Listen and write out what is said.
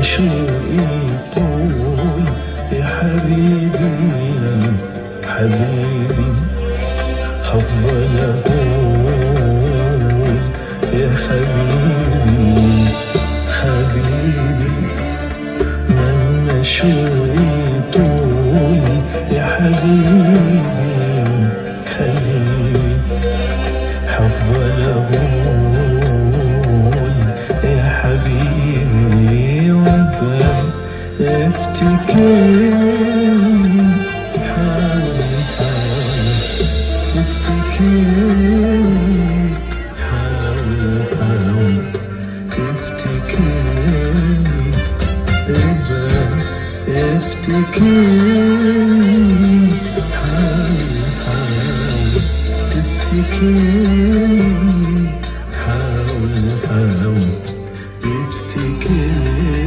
شوقي طول يا حبيبي حبيبي، هفضل أقول يا حبيبي حبيبي، مهما شوقي طول يا حبيبي حبيبي، هفضل أقول يا حبيبي، وأفضل افتكرني، حاول حاول تفتكرني، حاول حاول تفتكرني، ابقى افتكرني.